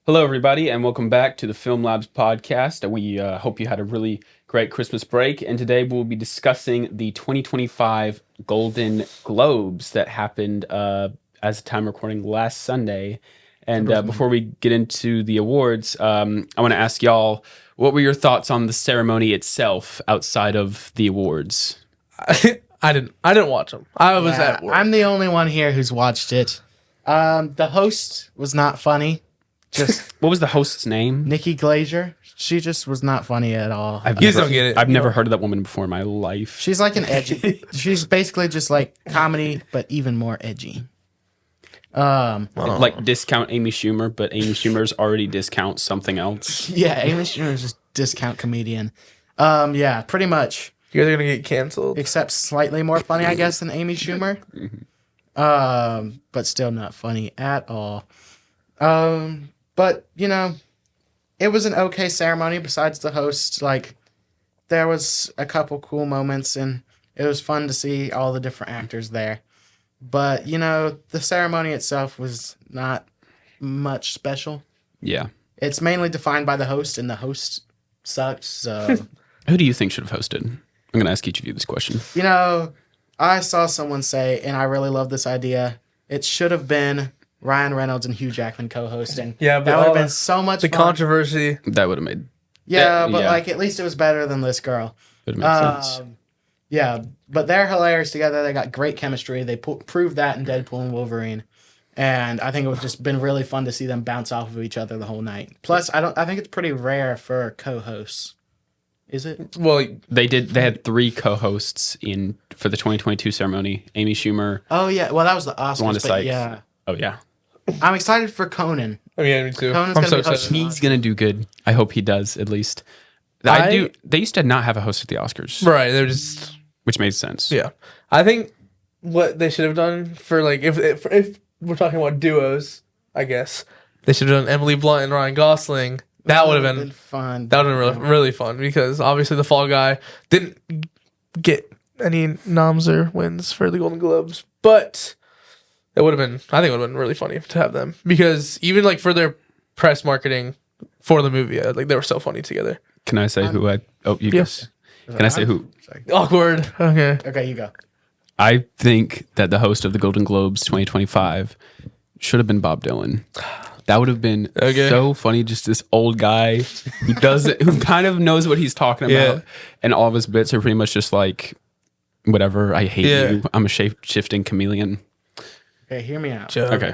Hello, everybody, and welcome back to the Film Labs podcast. We hope you had a really great Christmas break. And today we'll be discussing the 2025 Golden Globes that happened as of time recording last Sunday. And before we get into the awards, I want to ask y'all, what were your thoughts on the ceremony itself outside of the awards? I didn't watch them. I was at work. I'm the only one here who's watched it. The host was not funny. Just What was the host's name? Nikki Glazer. She just was not funny at all. You just don't get it. I've never heard of that woman before in my life. She's like an edgy. She's basically just like comedy, but even more edgy. Like discount Amy Schumer, but Amy Schumer's already discount something else. Yeah, Amy Schumer is just discount comedian. Yeah, pretty much. You guys are gonna get canceled. Except slightly more funny, I guess, than Amy Schumer. But still not funny at all. But you know, it was an okay ceremony. Besides the host, like there was a couple cool moments, and it was fun to see all the different actors there. But you know, the ceremony itself was not much special. Yeah. It's mainly defined by the host, and the host sucks. So Who do you think should have hosted? I'm going to ask each of you this question. you know, I saw someone say, and I really love this idea. It should have been Ryan Reynolds and Hugh Jackman co-hosting. Yeah, but that would have all been so much The fun. controversy. That would have made Yeah, but yeah. like at least it was better than this girl. would have made sense. Yeah, but they're hilarious together. They got great chemistry. They proved that in Deadpool and Wolverine, and I think it was just been really fun to see them bounce off of each other the whole night. Plus, I think it's pretty rare for co-hosts. Is it? Well, They had three co-hosts for the 2022 ceremony. Amy Schumer. Oh yeah. Well, that was the Oscars. Wanda But Sykes. yeah, Oh yeah, I'm excited for Conan. I mean, me too. Conan's I'm gonna so be excited. hosting. he's gonna do good. I hope he does at least. They used to not have a host at the Oscars, Right, they're just which made sense. yeah. I think what they should have done for like if we're talking about duos, I guess they should have done Emily Blunt and Ryan Gosling. That would have been fun. that would have been really fun because obviously the Fall Guy didn't get any noms or wins for the Golden Globes, but it would have been. I think it would have been really funny to have them because even like for their press marketing for the movie, like they were so funny together. Can I say who I? Oh, you Yes. guys. Can I say who? Sorry. Awkward. Okay. Okay, you go. I think that the host of the Golden Globes 2025 should have been Bob Dylan. That would have been Okay. so funny. Just this old guy who kind of knows what he's talking about, Yeah. and all of his bits are pretty much just like, whatever. I hate Yeah. you. I'm a shifting chameleon. Okay, hear me out. Okay.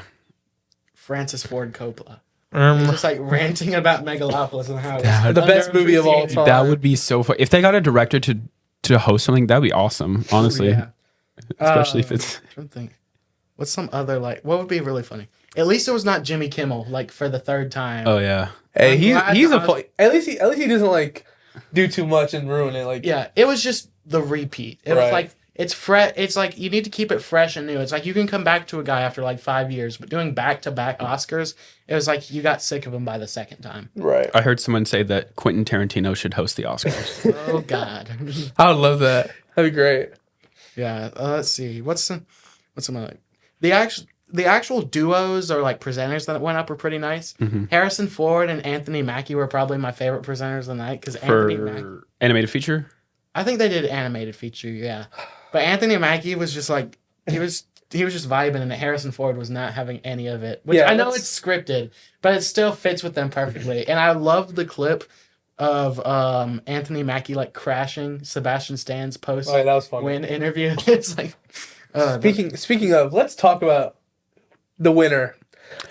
Francis Ford Coppola. He's just like ranting about Megalopolis and how it's The best movie of all time. That would be so fun. If they got a director to host something, that'd be awesome. Honestly, Yeah. especially if it's I'm trying to think. What's some other like? What would be really funny? At least it was not Jimmy Kimmel like for the third time. oh yeah. Hey, I'm glad he's a Oz- fun, at least he doesn't like do too much and ruin it. Like Yeah, it was just the repeat. It Right. was like it's fresh. It's like you need to keep it fresh and new. It's like you can come back to a guy after like 5 years, but doing back to back Oscars, it was like you got sick of him by the second time. right. I heard someone say that Quentin Tarantino should host the Oscars. Oh God. I would love that. That'd be great. Yeah. Let's see. What's some other the actual duos or like presenters that went up were pretty nice. Harrison Ford and Anthony Mackie were probably my favorite presenters of the night because Anthony Mackie. For animated feature? I think they did animated feature, yeah. But Anthony Mackie was just like he was just vibing, and Harrison Ford was not having any of it. Which Yeah, I know that's- it's scripted, but it still fits with them perfectly. And I love the clip of Anthony Mackie like crashing Sebastian Stan's post All right, that was fun. win interview. It's like Speaking of, let's talk about the winner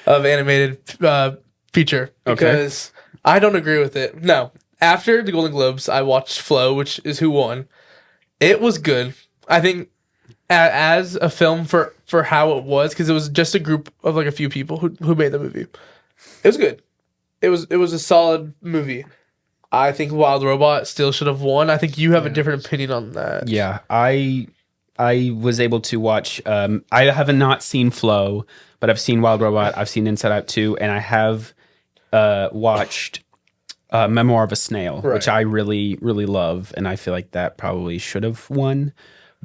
of animated feature because I don't agree with it. No, after the Golden Globes, I watched Flow, which is who won. It was good. I think as a film for how it was because it was just a group of like a few people who made the movie. It was good. It was a solid movie. I think Wild Robot still should have won. I think you have a different opinion on that. Yeah, I was able to watch. I have not seen Flow, but I've seen Wild Robot. I've seen Inside Out 2, and I have watched Memoir of a Snail, Right. which I really, really love, and I feel like that probably should have won.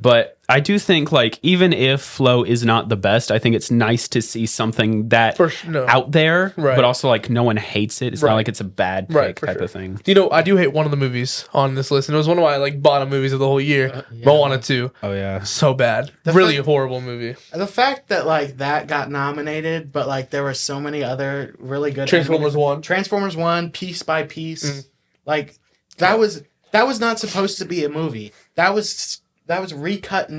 But I do think, like, even if Flow is not the best, I think it's nice to see something that out there, Right. but also like no one hates it. It's not like it's a bad pick type of thing. You know, I do hate one of the movies on this list, and it was one of my like bottom movies of the whole year. Moana 2. Oh yeah, So bad. Really horrible movie. The fact that like that got nominated, but like there were so many other really good Transformers 1. Transformers 1, Piece by Piece. Like that was not supposed to be a movie. That was recut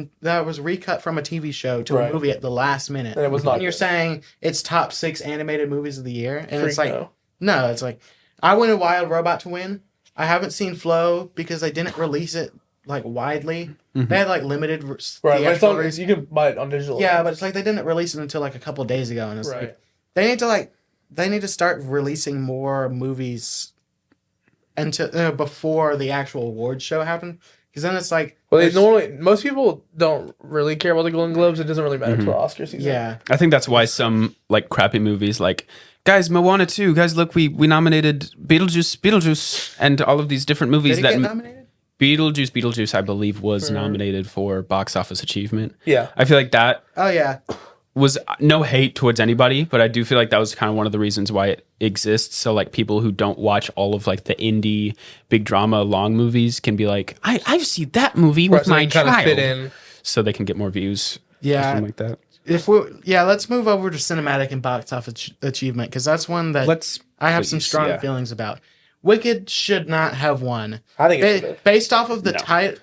from a TV show to a movie at the last minute. And it was not. And you're saying it's top 6 animated movies of the year, and it's like no. It's like I wanted Wild Robot to win. I haven't seen Flow because they didn't release it like widely. They had like limited theatrical release. You can buy it on digital. Yeah, but it's like they didn't release it until like a couple days ago, and it's like they need to start releasing more movies until before the actual awards show happen. Because then it's like, well, most people don't really care about the Golden Globes. It doesn't really matter for Oscar season. Yeah, I think that's why some like crappy movies, like guys, Moana 2, guys, look, we nominated Beetlejuice, and all of these different movies did it get nominated? Beetlejuice, I believe, was nominated for box office achievement. Yeah, I feel like that. Oh yeah. Was no hate towards anybody, but I do feel like that was kind of one of the reasons why it exists. So like people who don't watch all of like the indie big drama long movies can be like, I've seen that movie with my child, kind of fit in, so they can get more views. Yeah, something like that. Let's move over to cinematic and box office achievement, because that's one that I have some strong feelings about. Wicked should not have won. I think based off of the title.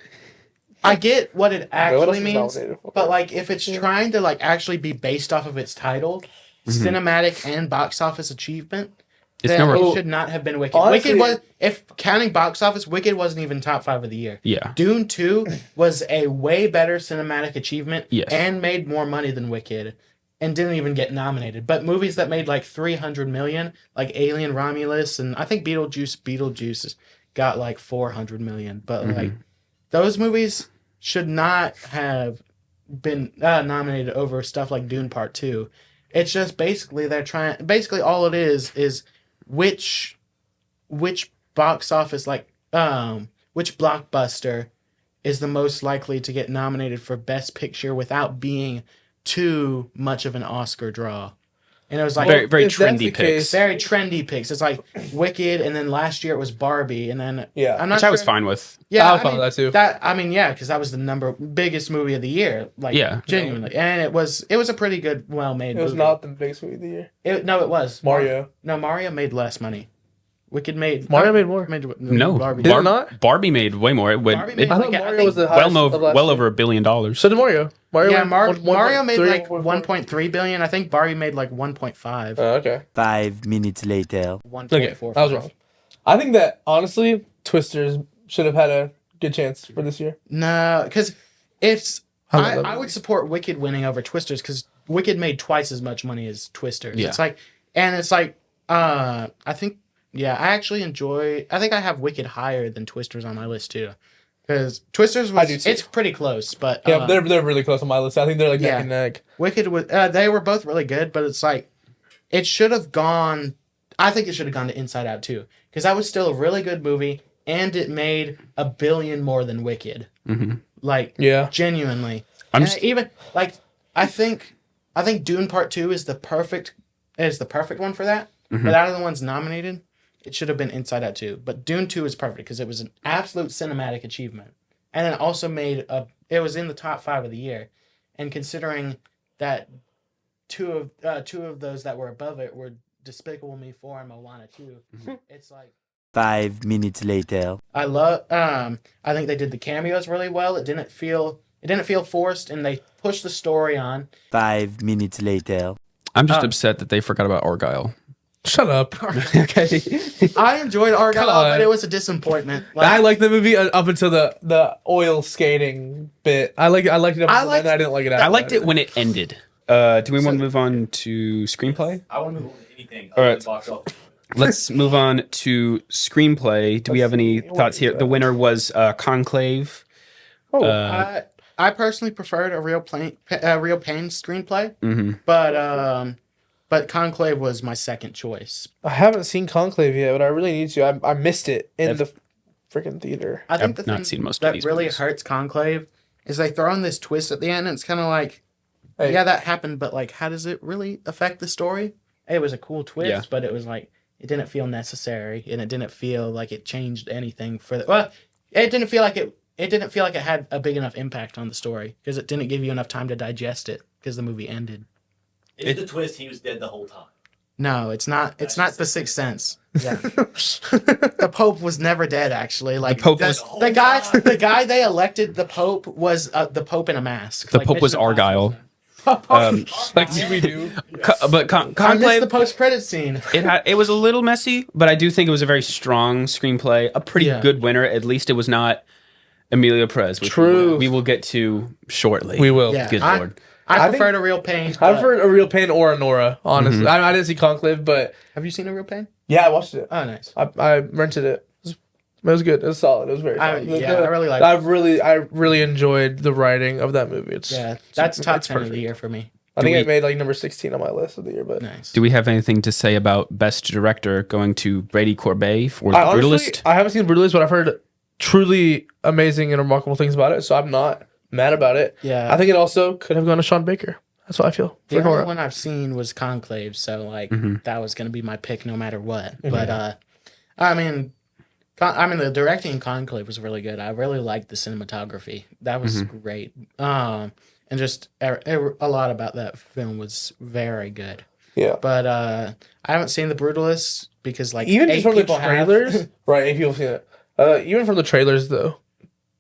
I get what it actually means, but like if it's trying to like actually be based off of its title, cinematic and box office achievement, then it should not have been Wicked. Honestly, Wicked was, if counting box office, Wicked wasn't even top 5 of the year. Yeah. Dune 2 was a way better cinematic achievement and made more money than Wicked and didn't even get nominated. But movies that made like 300 million, like Alien Romulus, and I think Beetlejuice got like 400 million, but like those movies should not have been nominated over stuff like Dune Part 2. It's just basically basically all it is which box office, like which blockbuster is the most likely to get nominated for Best Picture without being too much of an Oscar draw. And it was like very trendy picks. Very trendy picks. It's like Wicked, and then last year it was Barbie, and then which I was fine with. Yeah, I was fine with that too. Because that was the biggest movie of the year. Like, genuinely, and it was a pretty good, well-made movie. It was not the biggest movie of the year. It was Mario. No, Mario made less money. Wicked made Mario made more. No, Barbie did it not? Barbie made way more. It Barbie made I thought Mario was the highest well over $1 billion. So did Mario. Mario made like 1.3 billion. I think Barbie made like 1.5. Okay. 5 minutes later. 1.4. I was wrong. I think that honestly, Twisters should have had a good chance for this year. No, because I would support Wicked winning over Twisters, because Wicked made twice as much money as Twisters. Yeah. I think I have Wicked higher than Twisters on my list too, because Twisters it's pretty close, but they're really close on my list. I think they're like neck and neck. Wicked was they were both really good, but it's like it should have gone. I think it should have gone to Inside Out too, because that was still a really good movie, and it made $1 billion more than Wicked. Like, genuinely. I think Dune Part 2 is the perfect one for that. But out of the ones nominated, it should have been Inside Out 2. But Dune 2 is perfect because it was an absolute cinematic achievement. And it also it was in the top 5 of the year. And considering that two of those that were above it were Despicable Me 4 and Moana 2, it's like 5 minutes later. I think they did the cameos really well. It didn't feel forced, and they pushed the story on. 5 minutes later. I'm just upset that they forgot about Argyle. Shut up. Okay. I enjoyed Argyle, but it was a disappointment. I liked the movie up until the oil skating bit. I liked it up until then. I didn't like it after I liked it when it ended. Do we want to move on to screenplay? I want to move on to anything. All right. Let's move on to screenplay. Do we have any thoughts here? The winner was Conclave. I personally preferred a Real Pain screenplay, but Conclave was my second choice. I haven't seen Conclave yet, but I really need to. I missed it in the freaking theater. I think I've not seen most of that these really movies. hurts Conclave is they throw in this twist at the end, and it's kind of like, Hey. yeah, that happened, but like, how does it really affect the story? It was a cool twist, Yeah. but it was like, it didn't feel necessary, and it didn't feel like it changed anything for the. Well, it didn't feel like it. It didn't feel like it had a big enough impact on the story because it didn't give you enough time to digest it because the movie ended. Is the twist he was dead the whole time? No, it's not. It's not The Sixth Sense. Yeah, the Pope was never dead. Actually, like Pope the, was- the guy. The guy they elected the Pope was the Pope in a mask. The Like Pope was Mission Impossible. Argyle. Like Scooby-Doo. But I missed Conclave, the post-credit scene. it was a little messy, but I do think it was a very strong screenplay, a pretty Yeah. good winner. At least it was not Emilio Perez, which True. we will get to shortly. We will. Yeah, Good I, lord. I I prefer a Real Pain. I've but- heard A Real Pain or a Nora, honestly. Mm-hmm. I didn't see Conclave, but Have you seen a Real Pain? yeah, I watched it. Oh, nice. I rented it. It was good. It was solid. It was very solid. I really like. I really enjoyed the writing of that movie. It's Yeah, that's top it's 10 of perfect. the year for me. I think Do it we- made like number 16 on my list of the year, but Nice. Do we have anything to say about Best Director going to Brady Corbet for The I honestly, Brutalist? I haven't seen Brutalist, but I've heard truly amazing and remarkable things about it, so I'm not mad about it. Yeah. I think it also could have gone to Sean Baker. That's what I feel. The For only Nora. one I've seen was Conclave, so like Mhm. that was gonna be my pick no matter what. But I mean, the directing in Conclave was really good. I really liked the cinematography. That was great. And just a lot about that film was very good. Yeah. But I haven't seen The Brutalist because like Even 8 just from the people have. trailers, right? 8 people have seen it. Even from the trailers, though,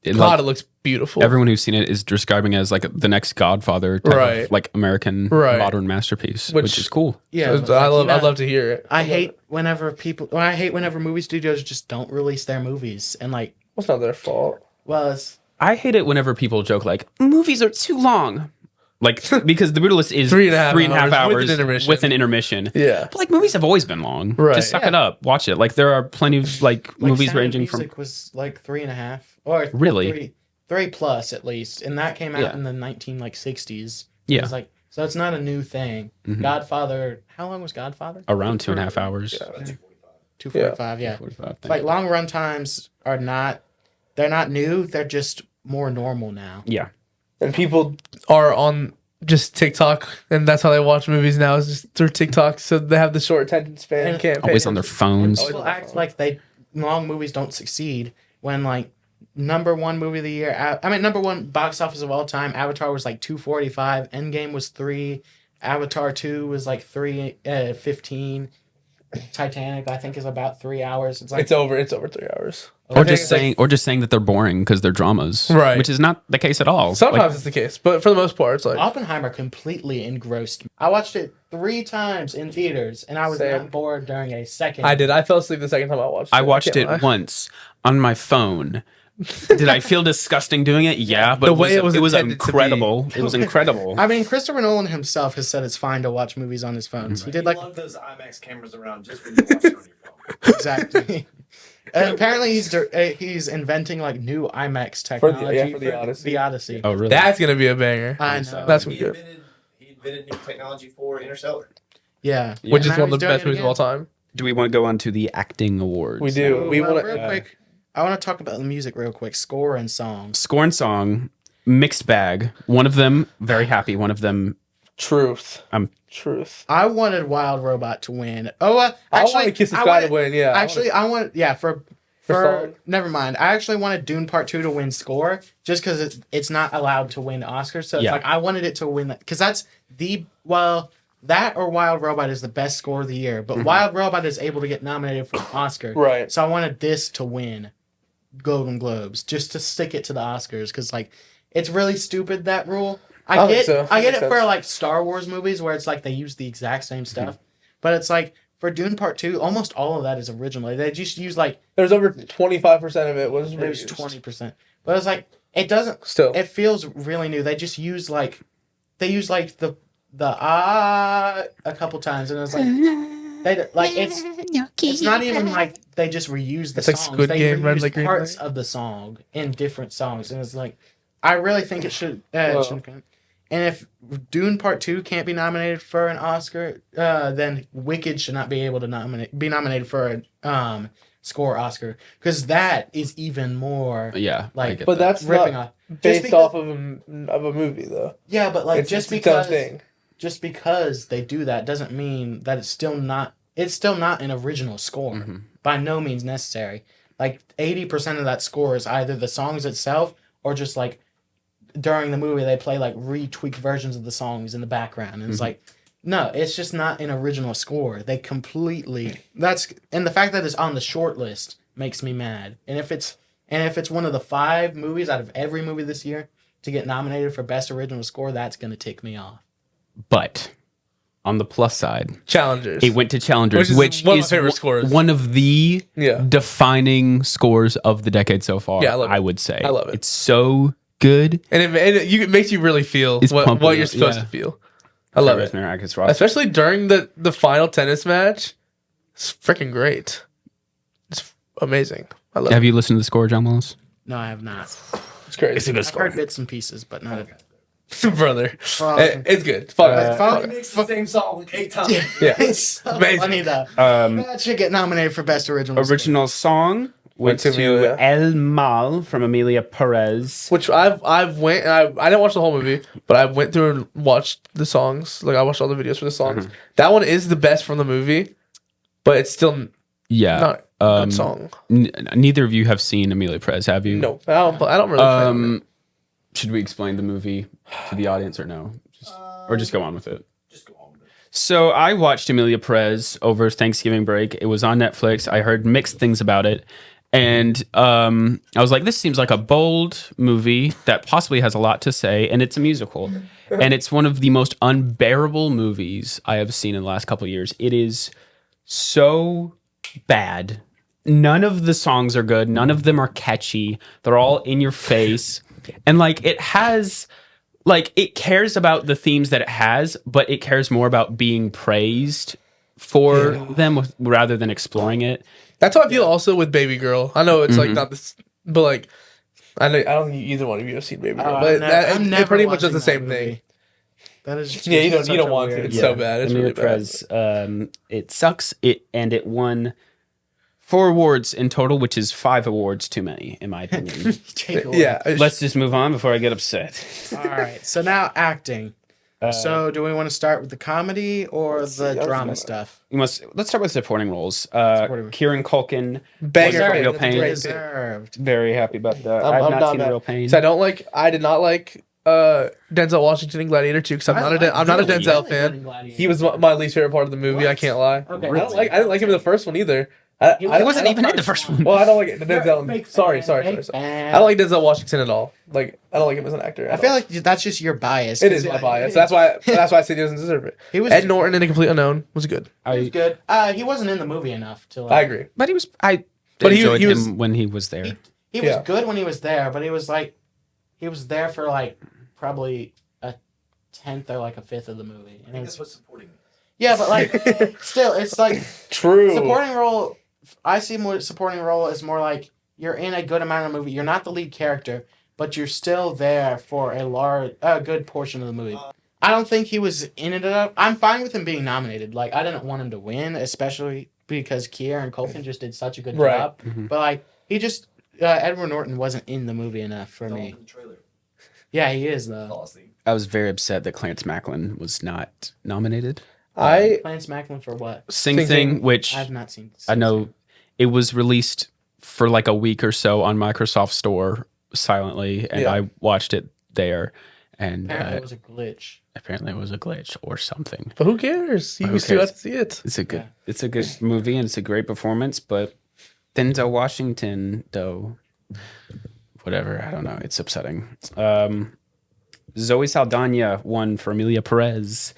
It, God, like, it looks beautiful. everyone who's seen it is describing it as like the next Godfather type Right. of like American Right. modern masterpiece, which, Which- is cool. Yeah, So but, like, you know, I'd love to hear it. I hate whenever movie studios just don't release their movies and like, It's not their fault. well, it's I hate it whenever people joke like movies are too long. Like because The Brutalist is 3.5 hours with an intermission. with an intermission. Yeah. But like movies have always been long. Right. Just suck it up. Watch it. Like there are plenty of like movies Sound of ranging from Music was like 3.5 or Really? three plus at least, and that came out Yeah. in the 1960s. Yeah. It was like, so it's not a new thing. Mhm. Godfather. How long was Godfather? around 2.5 hours. Yeah. 245. Yeah. 45, Like long run times are not. They're not new. They're just more normal now. Yeah. And people are on just TikTok, and that's how they watch movies now, is just through TikTok. So they have the short attention span. And- Can't pay Always on their attention. phones. People act like long movies don't succeed when like number one movie of the year. Number one box office of all time. Avatar was like 245. Endgame was 3. Avatar 2 was like 3:15. Titanic I think is about 3 hours. It's like It's over 3 hours. Or I think just it's like- saying, or just saying that they're boring because they're dramas, Right. Which is not the case at all. Sometimes Like, it's the case, but for the most part, it's like Oppenheimer completely engrossed me. I watched it 3 times in theaters and I was Same. not bored during a second. I did. I fell asleep the second time I watched it. I watched can't it lie. once on my phone. Did I feel disgusting doing it? Yeah, but The way it was it was intended to be. incredible. It was incredible. I mean, Christopher Nolan himself has said it's fine to watch movies on his phones. He did like love those IMAX cameras around just when you watch it on your phone. exactly. And apparently he's inventing like new IMAX For the- technology yeah, for the Odyssey. The Odyssey. Oh, really? That's gonna be a banger. I know. That's he good. invented new technology for Interstellar. Yeah. Yeah. Which is Now one of he's the doing best it movies of all time. Do we want to go on to the acting awards? We do. So, We well, want real quick. I want to talk about the music real quick. Score and songs. Score and song, mixed bag. One of them very happy. One of them Truth. I'm- Truth. I wanted Wild Robot to win. Oh, I actually, want to kiss the I sky wanted- to win. Yeah. Actually, I want for song? never mind. I actually wanted Dune Part 2 to win score just because it's not allowed to win Oscars. So it's Yeah. like I wanted it to win that because that's that or Wild Robot is the best score of the year. But Wild Robot is able to get nominated for an Oscar. Right. So I wanted this to win Golden Globes just to stick it to the Oscars because like it's really stupid that rule. I I think get so. I get Makes it for sense. like Star Wars movies where it's like they use the exact same stuff, but it's like for Dune Part 2, almost all of that is original. They just use like There's over 25% of it was it was reused. 20%, but it's like it doesn't. Still. It feels really new. They just use the a couple times, and it's like it's not even like they just reuse the It's like songs. Squid They Game, Red reuse Light, Green parts Light. of the song in different songs, and it's like I really think it should. Whoa. And if Dune Part 2 can't be nominated for an Oscar, then Wicked should not be able to be nominated for score Oscar, because that is even more Yeah, I like get But that. that's ripping not off. Just based because- off of a movie though. Yeah, but like It's just its own because thing. just because they do that doesn't mean that it's still not an original score. Mhm. By no means necessary. Like 80% of that score is either the songs itself or just like during the movie they play like retweaked versions of the songs in the background. And it's Mhm. like no, it's just not an original score. They completely and the fact that it's on the short list makes me mad. And if it's one of the 5 movies out of every movie this year to get nominated for best original score, that's going to tick me off. But on the plus side, Challengers. it went to Challengers, Which is which one of my is favorite scores. one of the Yeah. defining scores of the decade so far. Yeah, I love it. I would say. I love it. It's so good. And it makes you really feel It's what pumping you're up, supposed yeah. to feel. I love it. Marcus Ross. Especially during the final tennis match. It's freaking great. It's amazing. I love Have it. you listened to the score, John Willis? No, I have not. It's crazy. It's a good I've heard bits and pieces, but not. Brother. Well, It's good. Fuck it. He Fuck it. makes the same song like 8 times. Yeah. It's so Amazing. funny though. That should get nominated for best original. Score. Original song went to to Amelia. El Mal from Amelia Perez. Which I've went and I didn't watch the whole movie, but I went through and watched the songs. Like I watched all the videos for the songs. That one is the best from the movie, but it's still Yeah. not a good song. Neither of you have seen Amelia Perez, have you? No, I don't really. Play on it. Should we explain the movie to the audience or no? Or just go on with it? Just go on with it. So I watched Amelia Perez over Thanksgiving break. It was on Netflix. I heard mixed things about it. And I was like, this seems like a bold movie that possibly has a lot to say. And it's a musical. And it's one of the most unbearable movies I have seen in the last couple of years. It is so bad. None of the songs are good. None of them are catchy. They're all in your face. And like it has like it cares about the themes that it has, but it cares more about being praised for them rather than exploring it. That's how I feel also with Baby Girl. I know it's Mm-hmm. like not this, but like I don't think either one of you have seen Baby Girl, but I'm never it pretty much does watching the that same movie. thing. That is Yeah, you such don't a want to. weird- It's so bad. It's Amelia really bad. Perez, it sucks. It won 4 awards in total, which is 5 awards too many, in my opinion. Take away. Yeah, Let's just move on before I get upset. All right. So now acting. So do we want to start with the comedy or the drama stuff? Let's start with supporting roles. Supporting. Kieran Culkin, Banger was pick. Real That's a Pain. great pick. Deserved. Very happy about that. I'm I've not not seen mad. Real Pain. So I did not like Denzel Washington in Gladiator 2 because I'm not a Denzel fan. He was my least favorite part of the movie. I can't lie. Okay. I didn't like him in the first one either. He I wasn't don't- even in the first one. Well, I don't like Denzel. Sorry. I don't like Denzel Washington at all. Like I don't like him as an actor. I feel like that's just your bias. it is my bias. That's why I said he doesn't deserve it. He was Ed Norton in A Complete Unknown was good. he was good. He wasn't in the movie enough to. I agree. But he was. I But he enjoyed was- him when he was there. He was Yeah. good when he was there, but he was there for like probably a 10th or like a 5th of the movie. I And think it's, that's what supporting means. yeah, but like still, it's like True. supporting role. I see more supporting role as more like you're in a good amount of movie. You're not the lead character, but you're still there for a good portion of the movie. I don't think he was in it enough. I'm fine with him being nominated. Like I didn't want him to win, especially because Kieran Culkin just did such a good Right. job. Mhm. But like he just Edward Norton wasn't in the movie enough for Fell me. off in the trailer. Yeah, he is though. Fall asleep. I was very upset that Clarence Macklin was not nominated. Clarence Macklin for what? Sing Sing Thing, Thing. which I've not seen. I know it was released for like a week or so on Microsoft Store silently, and Yeah. I watched it there. And Apparently, it was a glitch. apparently it was a glitch or something. But who cares? You Who still cares? have to see it. It's a good movie and it's a great performance, but Denzel Washington though, whatever, I don't know, it's upsetting. Zoe Saldana won for Amelia Perez.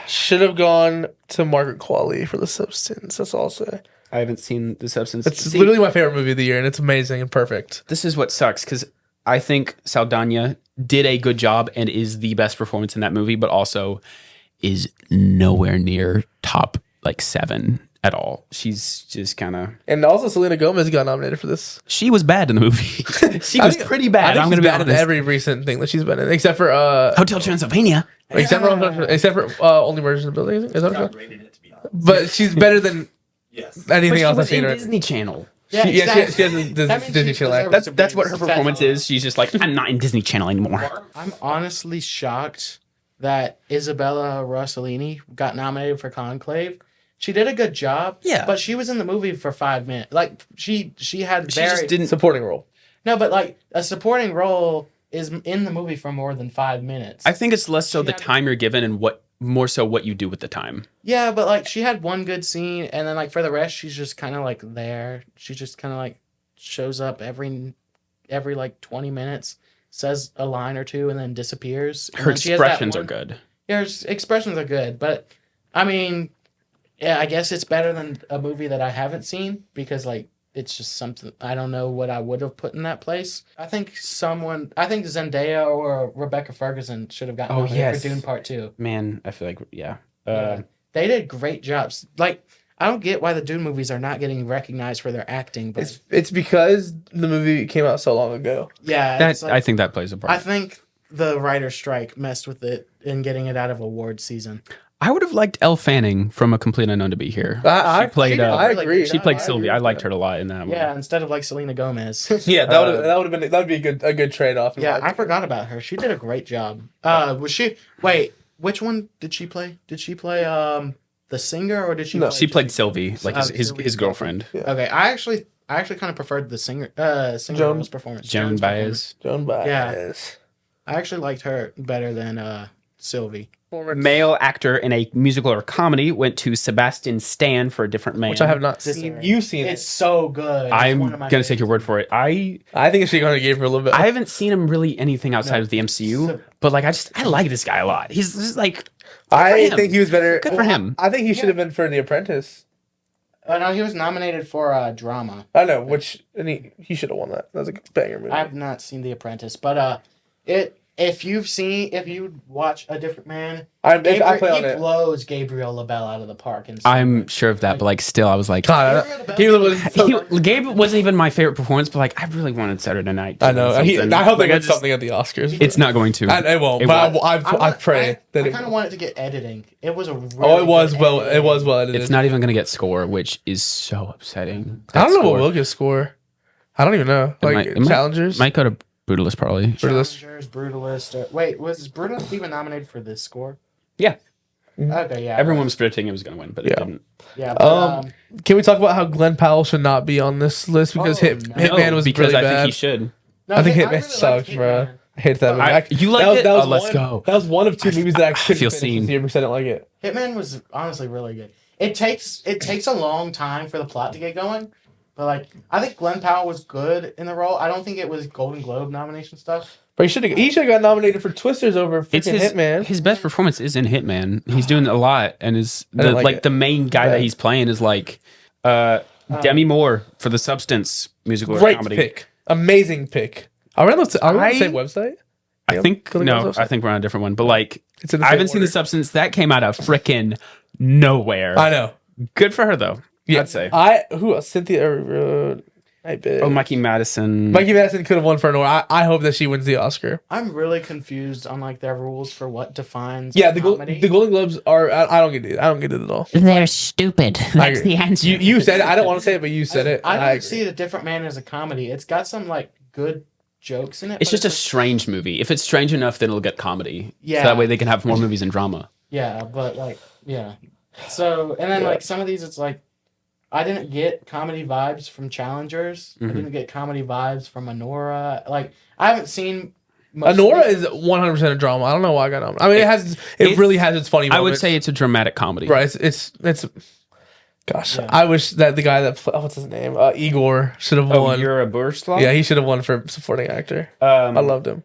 Should have gone to Margaret Qualley for The Substance. That's all I'll say. I haven't seen The Substance. It's See, literally my favorite movie of the year, and it's amazing and perfect. this is what sucks because I think Saldana did a good job and is the best performance in that movie, but also is nowhere near top like 7 at all. She's just kind of. And also, Selena Gomez got nominated for this. She was bad in the movie. she was pretty bad. I'm going to be be bad in honest. every recent thing that she's been in, except for Hotel Transylvania. Only Murders in the Building. Is that what it's Not called? rated it to be honest. But she's better than Yes. anything But she else I've was seen in her. Disney Channel. Yeah, She exactly. has a That means Disney she Channel act. deserves That's to what be her performance successful. is. She's just like, I'm not in Disney Channel anymore. I'm honestly shocked that Isabella Rossellini got nominated for Conclave. She did a good job. Yeah. But she was in the movie for 5 minutes. Like she had She very just didn't. Supporting role. no, but like a supporting role is in the movie for more than 5 minutes. I think it's less so She the had- time you're given and more so what you do with the time. Yeah, but like she had one good scene, and then like for the rest, she's just kind of like there. She just kind of like shows up every like 20 minutes, says a line or two, and then disappears. And Her then she has that expressions are one- good. Yeah, her expressions are good, but I mean, yeah, I guess it's better than a movie that I haven't seen because like it's just something I don't know what I would have put in that place. I think Zendaya or Rebecca Ferguson should have gotten Oh, nominated yes. for Dune Part 2. Man, I feel like, yeah. Yeah. They did great jobs. Like I don't get why the Dune movies are not getting recognized for their acting, but It's because the movie came out so long ago. yeah, it's That like- I think that plays a part. I think the writer's strike messed with it in getting it out of award season. I would have liked Elle Fanning from A Complete Unknown to be here. I played, She did uh, I really agree. good She job. played I Sylvie. agree I with liked that. her a lot in that one. Yeah, instead of like Selena Gomez. Yeah, that would be a good trade off. Yeah, I forgot about her. She did a great job. Was she? Wait, which one did she play? Did she play the singer or did she? No. play She just- played Sylvie, like his Sylvie's his girlfriend. Okay, I actually kind of preferred the singer Joan- girl's performance. Joan Joan's performance. Baez. Joan Baez. Yeah. I actually liked her better than Sylvie. Male actor in a musical or comedy went to Sebastian Stan for A Different Man. Which I have not This seen. era. You've seen It's it. so good. It's I'm one of my gonna take your word favorites. for it. I think it should go to Gabriel a little bit. I haven't seen him really anything outside No. of the MCU, So- but like I like this guy a lot. He's just like I him. think he was better. Good for him. I think he should have been for The Apprentice. No, he was nominated for drama. I know, and he should have won that. That was a banger movie. I've not seen The Apprentice, but if you watch A Different Man, I Gabriel, play on he it. blows Gabriel LaBelle out of the park. And I'm sure of that, but like still, I was like, God, Gabriel Gabriel was. Gabe wasn't even my favorite performance, but like I really wanted Saturday Night. to I win know. something. I hope they Like, get just- something at the Oscars. It's not going to. It won't. It But won't. I pray that I it. kind of want it to get editing. It was a really Oh, it was good well. editing. It was well edited. It's not even going to get score, which is so upsetting. I don't That know what score will get score. I don't even know. Like it might- challengers. might go to Brutalist probably. Brutalist. Challengers, Brutalist. Wait, was Brutalist even nominated for this score? Yeah, Okay, yeah. everyone was predicting it was going to win, but it Yeah. didn't. Yeah, but, Can we talk about how Glenn Powell should not be on this list because Oh, Hitman No, was because really I bad. think he should. no, I think really Hitman liked sucks, bro. Hitman. I hate that movie. You liked it? That was Oh, let's one, go. That was one of two movies that I couldn't feel finish seen. this year because I didn't like it. Hitman was honestly really good. It takes a long time for the plot to get going, but like I think Glenn Powell was good in the role. I don't think it was Golden Globe nomination stuff. But he should have got nominated for Twisters over It's freaking his Hitman. His best performance is in Hitman. He's doing a lot, and is I didn't like it. the main guy that Bad. he's playing is like Demi Moore for the Substance musical or Great comedy. pick. Amazing pick. Are we on the same website? I Yep. think Golden Globes no, website? I think we're on a different one. But like, It's in the I same haven't seen order. the Substance. That came out of frickin' nowhere. I know. Good for her though. Yeah. I'd say. Who else? Cynthia. I bet. Oh, Mikey Madison. Mikey Madison could have won for an award. I hope that she wins the Oscar. I'm really confused on like their rules for what defines Yeah, comedy. the Golden Globes are. I don't get it. I don't get it at all. They're stupid. That's agree. the answer. You said it. I don't want to say it, but you said it. I and don't agree. see The Different Man as a comedy. It's got some like good jokes in it. It's but just a like- strange movie. If it's strange enough, then it'll get comedy. Yeah. So that way they can have more movies and drama. yeah, but like yeah. So and then Yeah. like some of these, it's like I didn't get comedy vibes from Challengers. I Mhm. didn't get comedy vibes from Honora. Like I haven't seen. most of Honora these- is 100% a drama. I don't know why I got on. I mean, it it's- really has its funny I moments. would say it's a dramatic comedy. right. It's. Gosh, Yeah. I wish that the guy that what's his name, Igor, should have Oh, won. you're a Burslav? Yeah, he should have won for supporting actor. I loved him.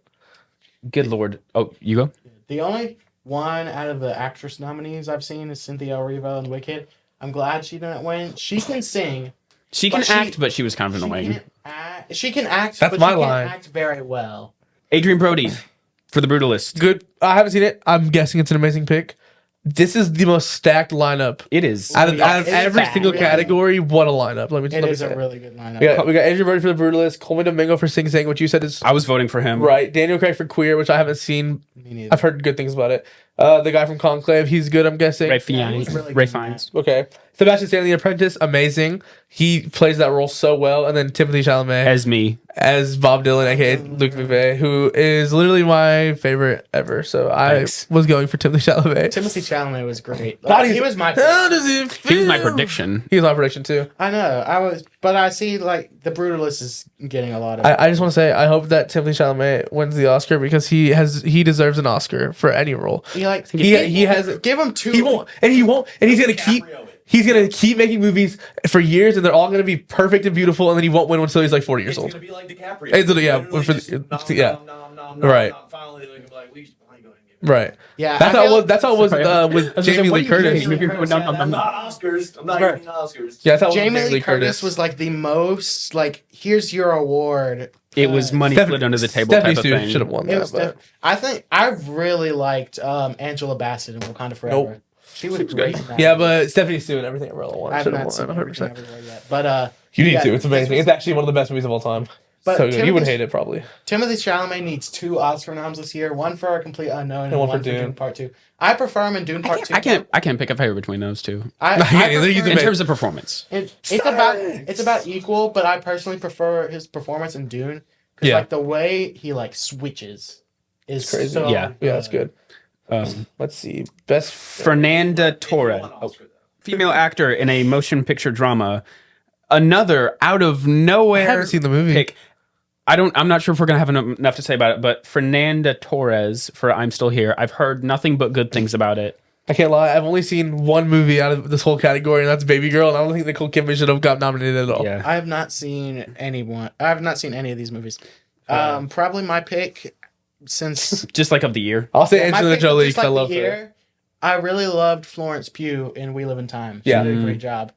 Good lord. Oh, you go? The only one out of the actress nominees I've seen is Cynthia Erivo in Wicked. I'm glad she didn't win. She can sing. She can But she- act, but she was kind of annoying. She can act. That's but my she line. Can act very well. Adrian Brody for The Brutalist. Good. I haven't seen it. I'm guessing it's an amazing pick. This is the most stacked lineup It is. out of It's every bad. single category. What a lineup! Let me It is say a it. really good lineup. We got Andrew Brody for The Brutalist, Coleman Domingo for Sing Sing, which you said is I was voting for him. right. Daniel Craig for Queer, which I haven't seen. Me neither. I've heard good things about it. The guy from Conclave, he's good, I'm guessing. Ray Yeah, Fiennes. he's really Ray good in Fiennes. Okay. Sebastian Stan, The Apprentice, amazing. He plays that role so well. And then Timothy Chalamet Esme. as Bob Dylan, aka Luke McVeigh, who is literally my favorite ever. So Thanks. I was going for Timothy Chalamet. Timothy Chalamet was great. How He was my. How does it feel? He was my prediction. He was my prediction too. I know. But I see like the Brutalist is getting a lot of. I just want to say I hope that Timothy Chalamet wins the Oscar because he deserves an Oscar for any role. he like He has give him two. he won't and he's gonna keep making movies for years and they're all gonna be perfect and beautiful and then he won't win until he's like 40 years It's old. gonna be like DiCaprio. It's gonna- yeah, Literally for- just yeah. nom, Right. Finally, they're gonna be like, we should probably go ahead and give it. Right. Yeah, That's I how it feel- was. That's how it was Sorry. with I was gonna say, Jamie what Lee are you Curtis. doing? Yeah, You're going I'm not Oscars. I'm not Right. getting Oscars. that's how it was with Jamie Jamie Lee Curtis was like the most like here's your award. It was money Stephanie- slid under the table Stephanie type of Sue thing. should have won It that. was. But I think I really liked Angela Bassett in Wakanda Forever. Nope. She was was great. good. in that yeah, movie. but Stephanie Sue and Everything Umbrella won. I've Should have not seen won. 100. Everything Everywhere yet. But You need yeah, to. It's amazing. It's actually one of the best movies of all time. But So good. You would Timothy- hate it probably. Timothy Chalamet needs 2 Oscar noms this year. One for A Complete Unknown and And one one for for Dune. Dune Part 2. I prefer him in Dune Part 2. I can't pick a favorite between those two. I Yeah, prefer- he's In amazing. terms of performance. it's about equal, but I personally prefer his performance in Dune because Yeah. like the way he like switches is crazy. so Yeah. Yeah, that's good. Let's see. Best. Fernanda Torres. One Oh, Oscar, though. female actor in a motion picture drama. Another out of I nowhere haven't seen the movie. pick. I'm not sure if we're gonna have enough to say about it, but Fernanda Torres for I'm Still Here. I've heard nothing but good things about it. I can't lie. I've only seen one movie out of this whole category, and that's Baby Girl. And I don't think Nicole Kidman should have got nominated at all. Yeah. I have not seen anyone. I have not seen any of these movies. Probably my pick since Just like of the year. I'll say my Angelina pick, Jolie just because I like love the her. year, I really loved Florence Pugh in We Live in Time. She Yeah. did a great job.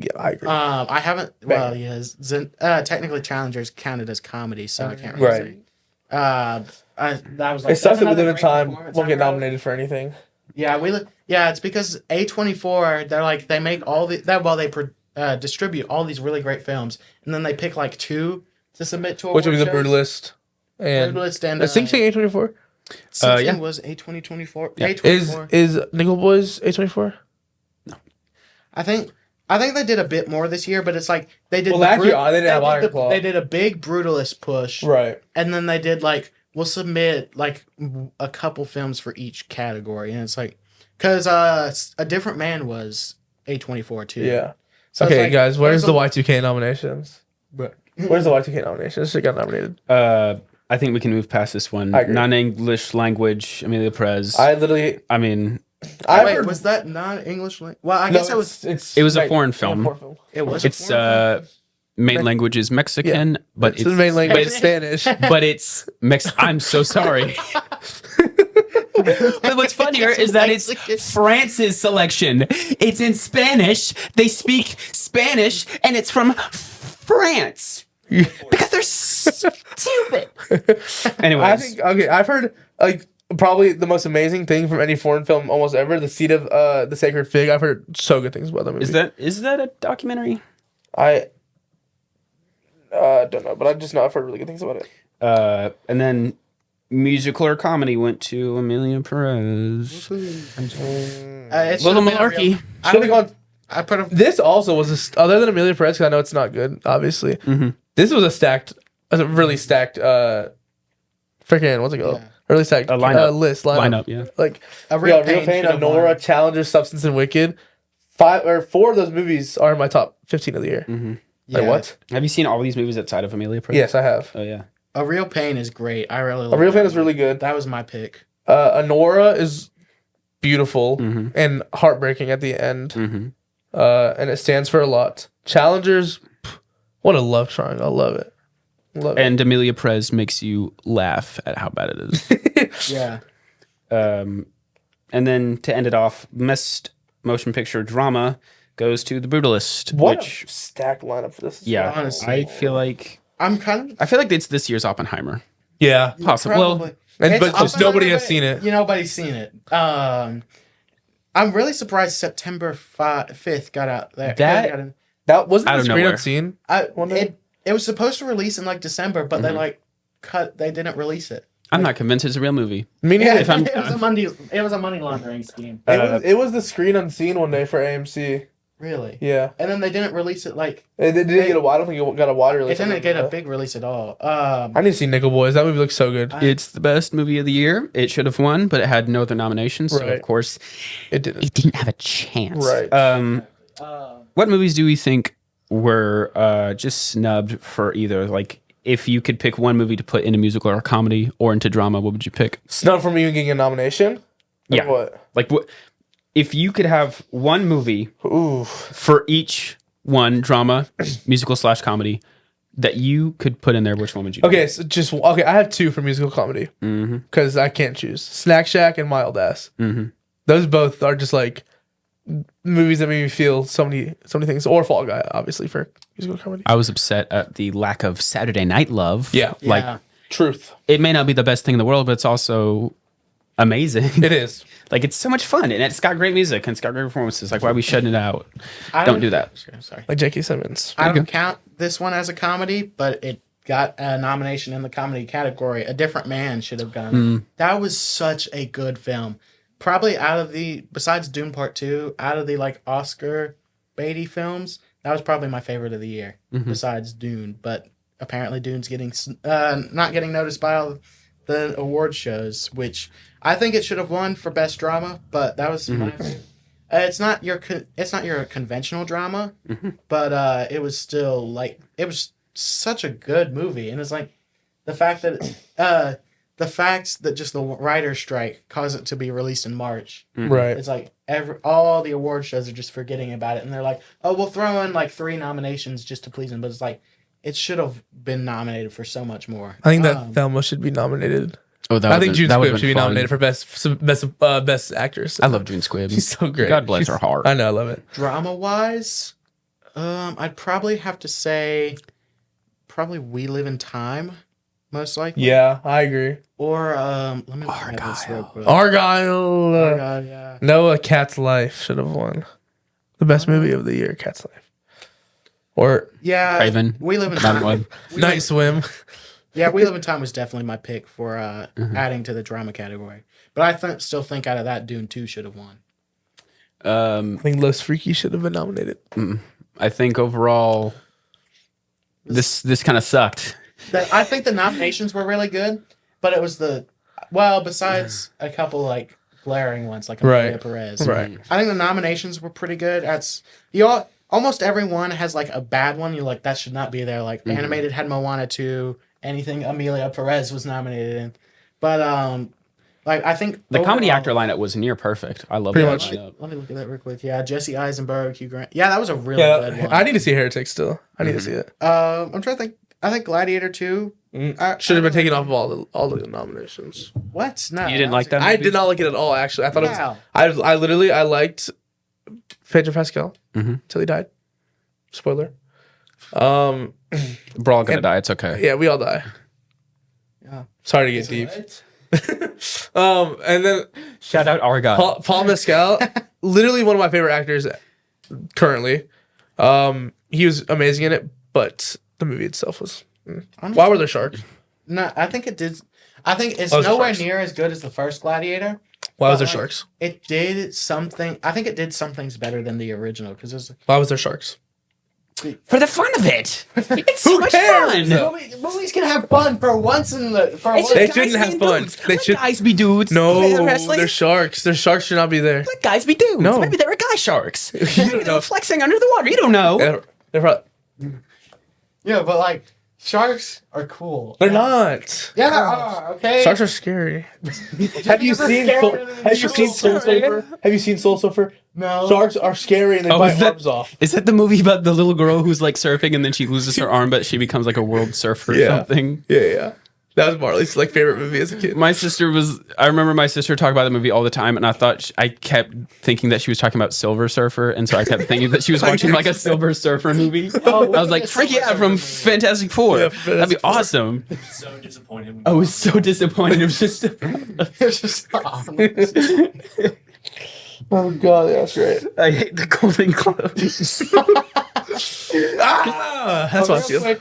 Yeah, I agree. I haven't. Well, yes. Technically, Challengers counted as comedy, so I can't really Right. say. That was like It sucks that We that's Live in another great Time performance won't I get wrote. nominated for anything. Yeah, it's because A24. They're like they make all they distribute all these really great films, and then they pick like 2 to submit to Which would be award The shows. Brutalist. And Brutalist and Is Sing Sing A24? Sing Sing yeah. was A24. Yeah. A24. Is Nickel Boys A24? I think they did a bit more this year, but it's like they did. Well, the last year, Brut- they didn't have did Iron the- Claw. They did a big Brutalist push, Right. and then they did like we'll submit like a couple films for each category, and it's like because A Different Man was A24 too. Yeah. So it's Okay, like, guys, where's the there's Y2K nominations? Where's the Y2K nominations? She got nominated. I think we can move past this one. I agree. Non-English language, Amelia Perez. I literally. I mean, I Wait, heard, was that non-English? Well, I no, guess it was. It was a right, foreign it was film. It was. it's main language is Mexican, but It's the main language but is Spanish. but it's I'm so sorry. But what's funnier is that it's France's selection. It's in Spanish. They speak Spanish, and it's from France because they're stupid. Anyways, I think I've heard like probably the most amazing thing from any foreign film almost ever. The Seed of the Sacred Fig. I've heard so good things about that movie. is that a documentary? I don't know, but I just know I've heard really good things about it. And then musical or comedy went to Amelia Perez. It's Little been a real- Malarkey. I Should have would- gone. I put a. This also was other than Amelia Perez. 'Cause I know it's not good. Obviously, this was a really stacked. Freaking what's it called? Yeah. Really stacked Lineup. lineup. Yeah. Like A Real Real Pain, should have Honora, won. Challenger, Substance, and Wicked. 4 of those movies are in my top 15 of the year. Like Yeah. what? Have you seen all these movies outside of Amelia Perez? Yes, I have. Oh yeah. A Real Pain is great. I really A love Real that Pain is one. really good. That was my pick. Honora is beautiful and heartbreaking at the end. And it stands for a lot. Challengers, what a love triangle. I love it. Love And Amelia Perez makes you laugh at how bad it is. it. Yeah. And then to end it off, best motion picture drama goes to The Brutalist, What which a stacked lineup for this. yeah, Honestly. I feel like it's this year's Oppenheimer. Yeah. Possible. Well, And, It's but just Oppenheimer, nobody has but seen it. Nobody's seen it. I'm really surprised September 5th got out there. That- got in- That wasn't Out the of screen nowhere. unseen. it was supposed to release in like December, but they like they didn't release it. I'm not convinced it's a real movie. Me neither. If I'm- it was a money laundering scheme. It was the screen unseen one day for AMC. Really? Yeah. And then they didn't release it like It didn't get a wide. I don't think it got a wide it release. didn't get a big release at all. I need to see Nickel Boys. That movie looks so good. It's the best movie of the year. It should have won, but it had no other nominations, so Right. of course It didn't. it didn't have a chance. Right. What movies do we think were just snubbed for either? Like, if you could pick one movie to put in a musical or a comedy or into drama, what would you pick? Snub from even getting a nomination. Yeah. Or what? Like, what if you could have one movie Ooh. for each one, drama, musical / comedy, that you could put in there? Which one would you? Okay, so I have two for musical comedy because I can't choose Snack Shack and Mild Ass. Mm-hmm. Those both are just like movies that made me feel so many things. Or Fall Guy, obviously, for musical comedy. I was upset at the lack of Saturday Night Love. Yeah. like Yeah. Truth. it may not be the best thing in the world, but it's also amazing. It is. Like, it's so much fun, and it's got great music and it's got great performances. Like, why are we shutting it out? I Don't do that. I'm sorry. Like J.K. Simmons. I don't count this one as a comedy, but it got a nomination in the comedy category. A Different Man should have gone. That was such a good film. Probably besides Dune Part 2, out of the like Oscar Beatty films, that was probably my favorite of the year, besides Dune. But apparently Dune's not getting noticed by all the award shows, which I think it should have won for best drama, but that was my favorite. It's not your conventional drama, but it was still like it was such a good movie, and it's like the fact that just the writer's strike caused it to be released in March. Right. It's like all the award shows are just forgetting about it, and they're like, "Oh, we'll throw in like 3 nominations just to please them," but it's like it should have been nominated for so much more. I think that Thelma should be nominated. Oh, I think June Squibb should be nominated for best actress. I love June Squibb. She's so great. God bless her heart. I know. I love it. Drama wise, I'd probably have to say We Live in Time, most likely. Yeah, I agree. Or let me look at this real quick. Argyle. God, yeah. No, A Cat's Life should have won the best movie of the year. Cat's Life. Or Yeah. Craven. We Live in That Time. one. Night Swim. Yeah, We Live in Time was definitely my pick for adding to the drama category. But I still think out of that, Dune 2 should have won. I think Los Freaky should have been nominated. I think overall, this kind of sucked. I think the nominations were really good, but it was besides a couple like glaring ones like Amelia Right. Perez. Right. I think the nominations were pretty good. Almost everyone has like a bad one. You're like, that should not be there. Like animated had Moana 2, anything Amelia Perez was nominated in. But like I think The comedy overall- actor lineup was near perfect. I love Pretty that much. lineup. Let me look at that real quick. Yeah, Jesse Eisenberg, Hugh Grant. Yeah, that was a really good Yeah, one. I need to see Heretic still. I need to see it. I'm trying to think. I think Gladiator 2. Should have been taken off of all the nominations. What? No. You didn't like that? I did not like it at all. Actually, I thought Wow. it was. I liked Pedro Pascal Mhm. till he died. Spoiler. We're all gonna And- die. It's okay. Yeah, we all die. Yeah. Sorry to get deep. And then Shout out Argyle. Paul Mescal, literally one of my favorite actors currently. He was amazing in it, but the movie itself was. Why were there sharks? No, I think it did. I think it's Oh, it's nowhere sharks. near as good as the first Gladiator. Why was there But, like, sharks? It did something. I think it did some things better than the original because there's Why was there sharks? For the fun of it. It's so Who much cares? fun. movies can have fun for once in the for It's once. They just shouldn't guys have being fun. dudes. They Let should- guys be dudes. No, They're wrestling. they're sharks. Their sharks should not be there. Let guys be dudes. No. Maybe they were guy sharks. You Maybe don't they were know. flexing under the water. You don't know. They're probably, Yeah, but like sharks are cool. they're not. Yeah, they are. Okay. Sharks are scary. Have you seen Soul Surfer? Have you seen Soul Surfer? No. Sharks are scary and they Oh, bite is that- arms off. Is that the movie about the little girl who's like surfing and then she loses her arm, but she becomes like a world surfer or Yeah. something? Yeah. That was Marley's like favorite movie as a kid. I remember my sister talked about the movie all the time, and I thought I kept thinking that she was talking about Silver Surfer, and so I kept thinking that she was watching like a Silver Surfer movie. I was like, freak yeah, from Fantastic Four. Yeah, That'd be Fantastic Four. awesome. So disappointed. I was so disappointed. It was just It's just Oh god, that's right. I hate the Golden Globes. That's what I feel.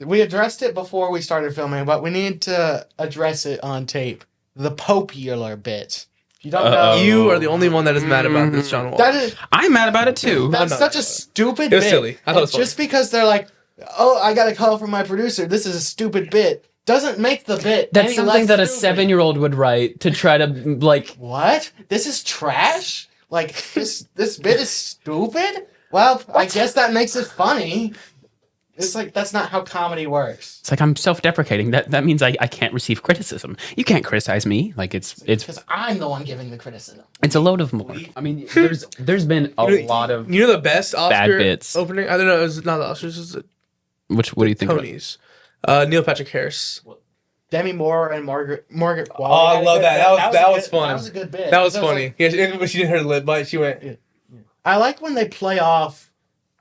We addressed it before we started filming, but we need to address it on tape. The popular bit. If you don't know, You are the only one that is mad about this, John Wall. that is I'm mad about it too. that's not such mad a about it. stupid It was bit. silly. I thought it was And just because they're like, oh, I got a call from my producer. This is a stupid bit. Doesn't make the bit. That's any something less that a stupid. 7-year-old would write to try to like. What? This is trash? Like this bit is stupid? Well, I guess that makes it funny. It's like that's not how comedy works. It's like I'm self-deprecating. That means I can't receive criticism. You can't criticize me. Like it's Because I'm the one giving the criticism. a load of more. I mean, there's been a lot of You know the best Oscar bits. opening? I don't know. It was not the Oscars. It was the what do you think? About? Tony's. Neil Patrick Harris. Demi Moore and Margaret Qualley. Oh, I had a love good that. bit. That a was good- fun. That was a good bit. That was Because funny. Yeah, and when she did her lip bite, she went. I like when they play off.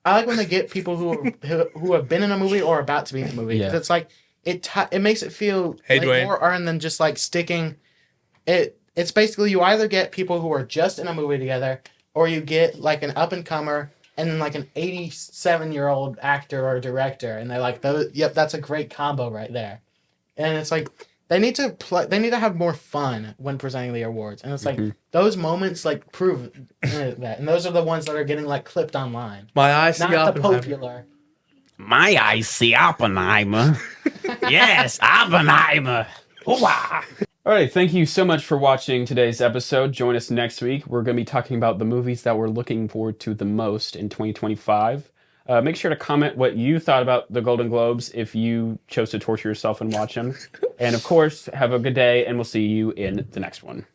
I like when they get people who have been in a movie or about to be in a movie. 'Cause Yeah. it's like it makes it feel Hey, like Dwayne. more earned than just like sticking. It's basically you either get people who are just in a movie together, or you get like an up and comer and then like an 87-year-old actor or director, and they're like, yep, that's a great combo right there. And it's like they need to They need to have more fun when presenting the awards, and it's like those moments like prove that, and those are the ones that are getting like clipped online, My eyes see not the Oppenheimer. popular. My eyes see Oppenheimer. Yes, Oppenheimer. Hoo-wah. All right, thank you so much for watching today's episode. Join us next week. We're going to be talking about the movies that we're looking forward to the most in 2025. Make sure to comment what you thought about the Golden Globes if you chose to torture yourself and watch them. And of course, have a good day, and we'll see you in the next one.